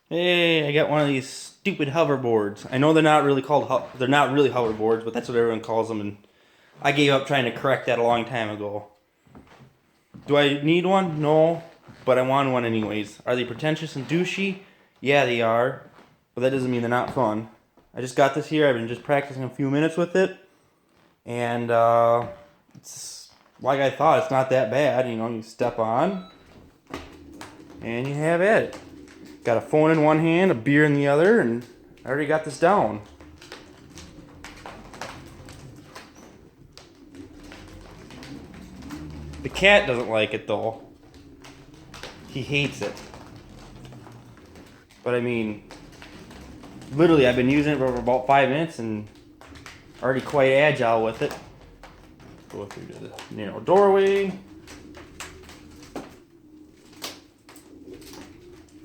Hey, I got one of these stupid hoverboards. I know they're not really they're not really hoverboards, but that's what everyone calls them, and I gave up trying to correct that a long time ago. Do I need one? No, but I want one anyways. Are they pretentious and douchey? Yeah, they are, but that doesn't mean they're not fun. I just got this here. I've been just practicing a few minutes with it, and it's like I thought. It's not that bad. You know, you step on, and you have at it. Got a phone in one hand, a beer in the other, and I already got this down. The cat doesn't like it though. He hates it. But I mean, literally I've been using it for about 5 minutes and already quite agile with it. Go through the narrow doorway.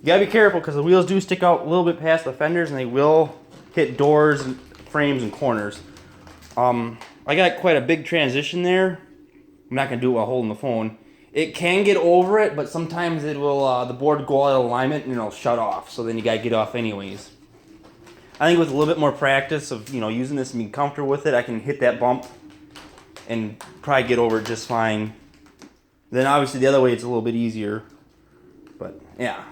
You gotta be careful because the wheels do stick out a little bit past the fenders and they will hit doors and frames and corners. I got quite a big transition there. I'm not gonna do it while holding the phone. It can get over it, but sometimes it will. The board will go out of alignment and it'll shut off. So then you gotta get off anyways. I think with a little bit more practice of using this and being comfortable with it, I can hit that bump and probably get over it just fine. Then obviously the other way it's a little bit easier. But yeah.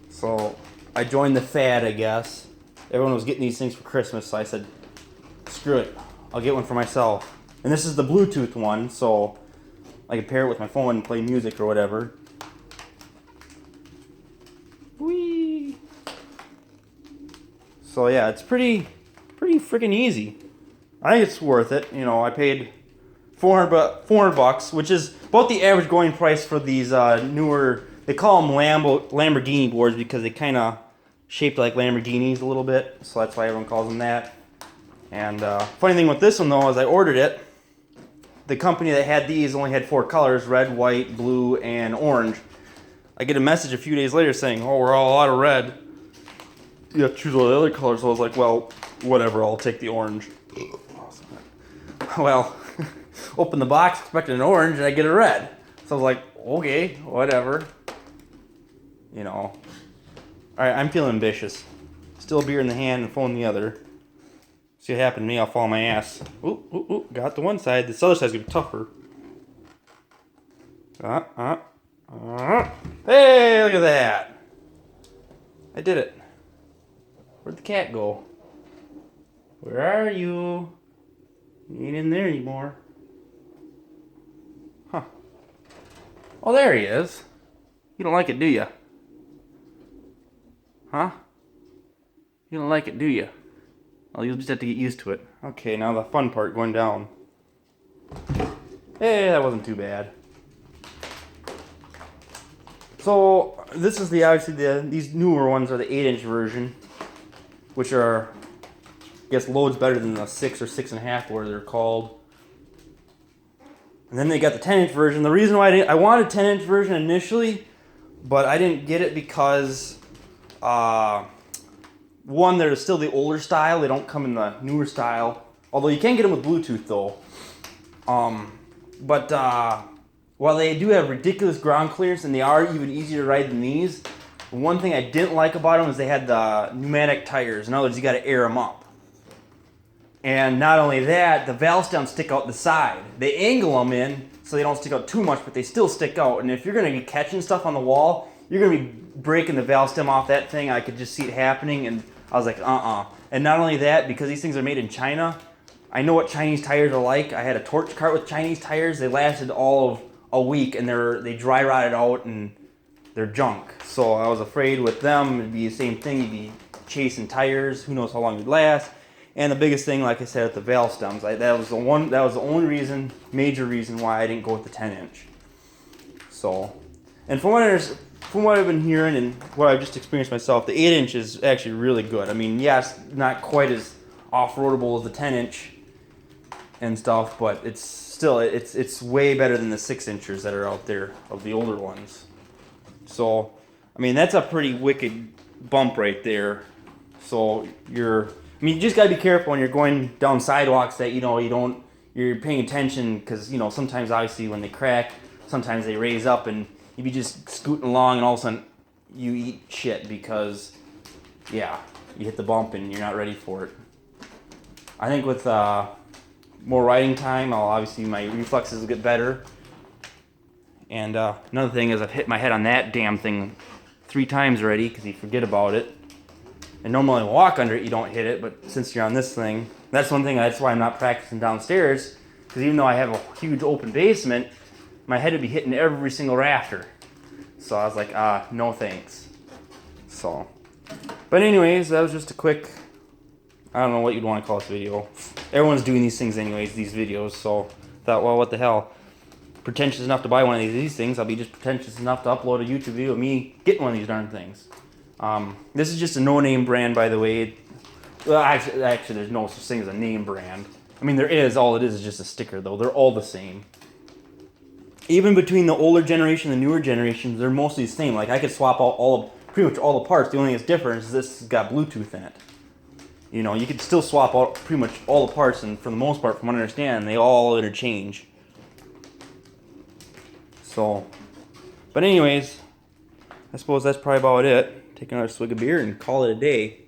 So I joined the fad, I guess. Everyone was getting these things for Christmas, so I said, screw it, I'll get one for myself. And this is the Bluetooth one, so I can pair it with my phone and play music or whatever. Whee! So yeah, it's pretty freaking easy. I think it's worth it. I paid $400, which is about the average going price for these newer. They call them Lamborghini boards because they kind of shaped like Lamborghinis a little bit, so that's why everyone calls them that. And funny thing with this one though is I ordered it. The company that had these only had 4 colors: red, white, blue, and orange. I get a message a few days later saying, "Oh, we're all out of red. You have to choose one of the other colors." So I was like, "Well, whatever. I'll take the orange." Well, open the box expecting an orange, and I get a red. So I was like, "Okay, whatever." All right, I'm feeling ambitious. Still beer in the hand and phone in the other. See what happened to me, I'll fall on my ass. Ooh, got the one side. This other side's gonna be tougher. Hey, look at that. I did it. Where'd the cat go? Where are you? He ain't in there anymore. Huh. Oh, there he is. You don't like it, do you? Huh? You don't like it, do you? Well, you'll just have to get used to it. Okay, now the fun part, going down. Hey, that wasn't too bad. So, this is these newer ones are the 8-inch version, which are, I guess, loads better than the 6 or 6.5, where they're called. And then they got the 10-inch version. The reason why I wanted 10-inch version initially, but I didn't get it because, one, they're still the older style. They don't come in the newer style. Although you can get them with Bluetooth though. But while they do have ridiculous ground clearance and they are even easier to ride than these, one thing I didn't like about them is they had the pneumatic tires. In other words, you got to air them up. And not only that, the valve stems stick out the side. They angle them in so they don't stick out too much, but they still stick out. And if you're going to be catching stuff on the wall, you're going to be breaking the valve stem off that thing. I could just see it happening, and I was like, And not only that, because these things are made in China, I know what Chinese tires are like. I had a torch cart with Chinese tires. They lasted all of a week, and they dry rotted out, and they're junk. So I was afraid with them it'd be the same thing. You'd be chasing tires. Who knows how long it'd last. And the biggest thing, like I said, with the valve stems, that was the only major reason why I didn't go with the 10-inch. So, and from what I've been hearing and what I've just experienced myself, the 8-inch is actually really good. I mean, yes, not quite as off-roadable as the 10-inch and stuff, but it's still it's way better than the 6-inchers that are out there of the older ones. So, I mean, that's a pretty wicked bump right there. So you just gotta be careful when you're going down sidewalks that you're paying attention, because sometimes obviously when they crack, sometimes they raise up and you be just scooting along and all of a sudden you eat shit because, yeah, you hit the bump and you're not ready for it. I think with more riding time, obviously my reflexes will get better. And another thing is I've hit my head on that damn thing 3 times already because you forget about it. And normally when you walk under it, you don't hit it, but since you're on this thing, that's one thing, that's why I'm not practicing downstairs, because even though I have a huge open basement, my head would be hitting every single rafter. So I was like, no thanks. So, but anyways, that was just a quick, I don't know what you'd want to call this video. Everyone's doing these things anyways, these videos, so I thought, well, what the hell. Pretentious enough to buy one of these things, I'll be just pretentious enough to upload a YouTube video of me getting one of these darn things. This is just a no-name brand, by the way. Well, actually, there's no such thing as a name brand. I mean, there is. All it is just a sticker, though. They're all the same. Even between the older generation and the newer generations, they're mostly the same. Like, I could swap out pretty much all the parts. The only thing that's different is this has got Bluetooth in it. You know, you could still swap out pretty much all the parts, and for the most part, from what I understand, they all interchange. So, but anyways, I suppose that's probably about it. Take another swig of beer and call it a day.